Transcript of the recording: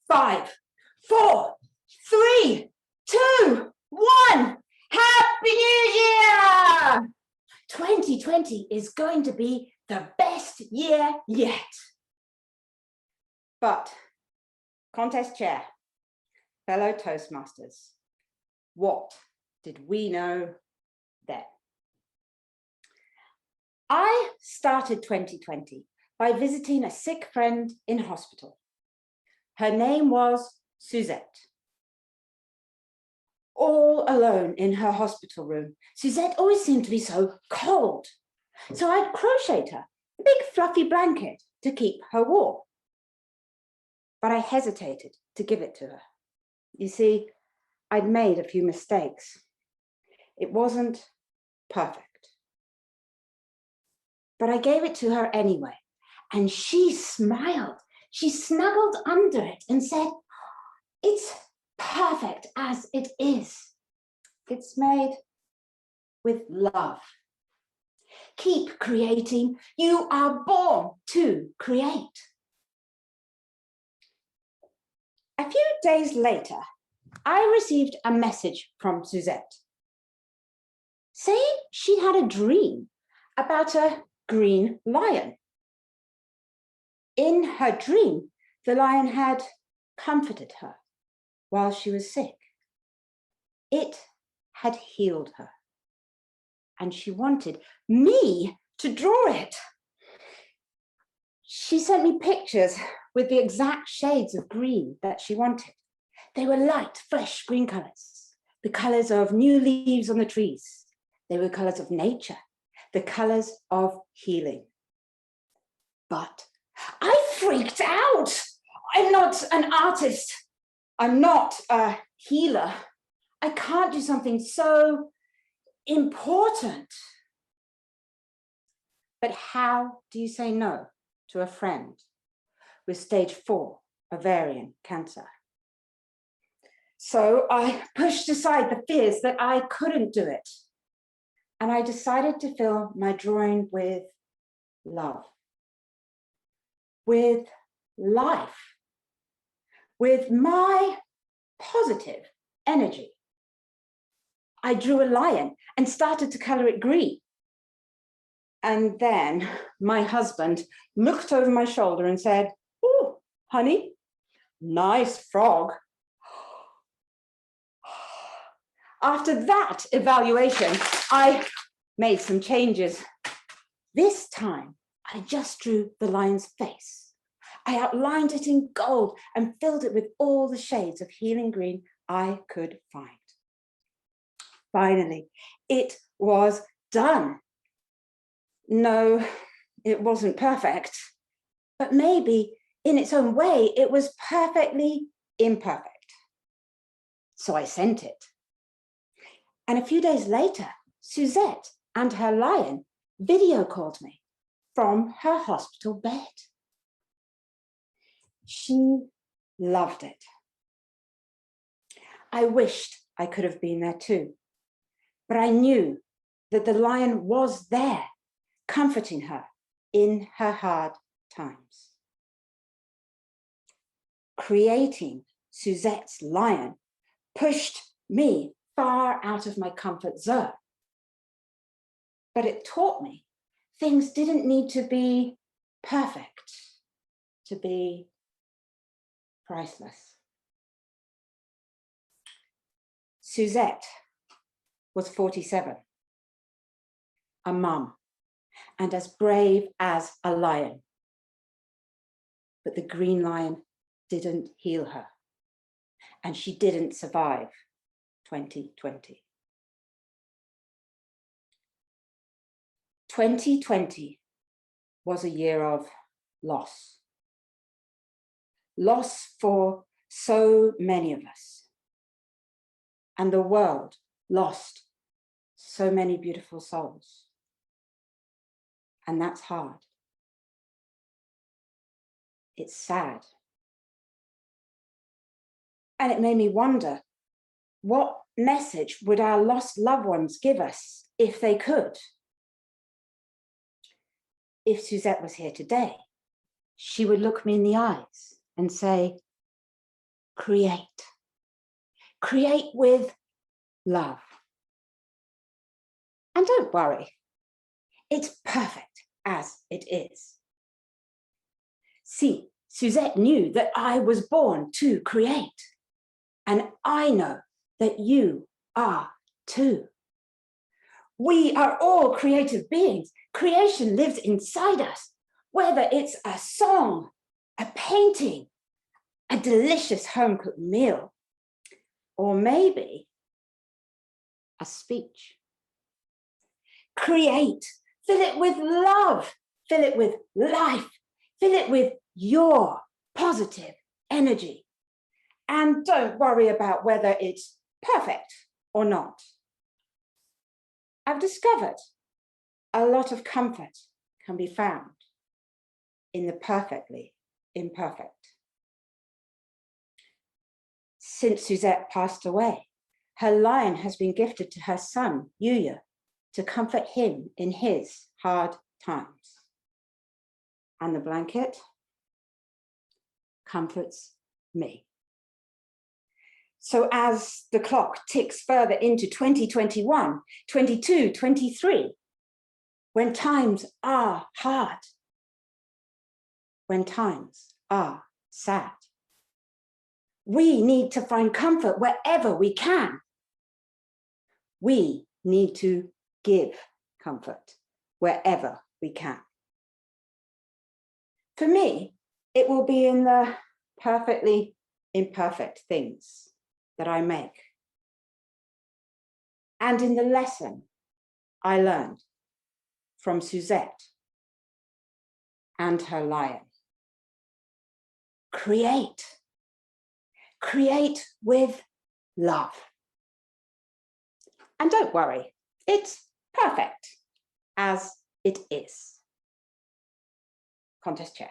5, 4, 3, 2, 1. Happy New Year! 2020 is going to be the best year yet. But, contest chair, fellow Toastmasters, what did we know then? I started 2020 by visiting a sick friend in hospital. Her name was Suzette. All alone in her hospital room, Suzette always seemed to be so cold. So I'd crocheted her a big fluffy blanket to keep her warm. But I hesitated to give it to her. You see, I'd made a few mistakes. It wasn't perfect. But I gave it to her anyway, and she smiled. She snuggled under it and said, "It's perfect as it is. It's made with love. Keep creating. You are born to create." A few days later, I received a message from Suzette saying she had a dream about a green lion. In her dream, the lion had comforted her while she was sick. It had healed her, and she wanted me to draw it. She sent me pictures with the exact shades of green that she wanted. They were light, fresh green colors, the colors of new leaves on the trees. They were colors of nature, the colors of healing. But I freaked out. I'm not an artist. I'm not a healer. I can't do something so important. But how do you say no to a friend with stage 4 ovarian cancer? So I pushed aside the fears that I couldn't do it. And I decided to fill my drawing with love, with life, with my positive energy. I drew a lion and started to color it green. And then my husband looked over my shoulder and said, "Oh, honey, nice frog." After that evaluation, I made some changes. This time, I just drew the lion's face. I outlined it in gold and filled it with all the shades of healing green I could find. Finally, it was done. No, it wasn't perfect, but maybe in its own way, it was perfectly imperfect. So I sent it. And a few days later, Suzette and her lion video called me from her hospital bed. She loved it. I wished I could have been there too, but I knew that the lion was there, comforting her in her hard times. Creating Suzette's lion pushed me far out of my comfort zone. But it taught me things didn't need to be perfect to be priceless. Suzette was 47, a mum, and as brave as a lion. But the green lion didn't heal her, and she didn't survive 2020. 2020 was a year of loss. Loss for so many of us. And the world lost so many beautiful souls. And that's hard. It's sad. And it made me wonder, what message would our lost loved ones give us if they could? If Suzette was here today, she would look me in the eyes and say, create. Create with love. And don't worry, it's perfect as it is. See, Suzette knew that I was born to create, and I know that you are too. We are all creative beings. Creation lives inside us, whether it's a song, a painting, a delicious home-cooked meal, or maybe a speech. Create, fill it with love, fill it with life, fill it with your positive energy. And don't worry about whether it's perfect or not. I've discovered a lot of comfort can be found in the perfectly imperfect. Since Suzette passed away, her lion has been gifted to her son, Yuya, to comfort him in his hard times. And the blanket comforts me. So as the clock ticks further into 2021, 22, 23, when times are hard, when times are sad, we need to find comfort wherever we can. We need to give comfort wherever we can. For me, it will be in the perfectly imperfect things that I make, and in the lesson I learned from Suzette and her lion. Create. Create with love. And don't worry, it's perfect as it is. Contest chair.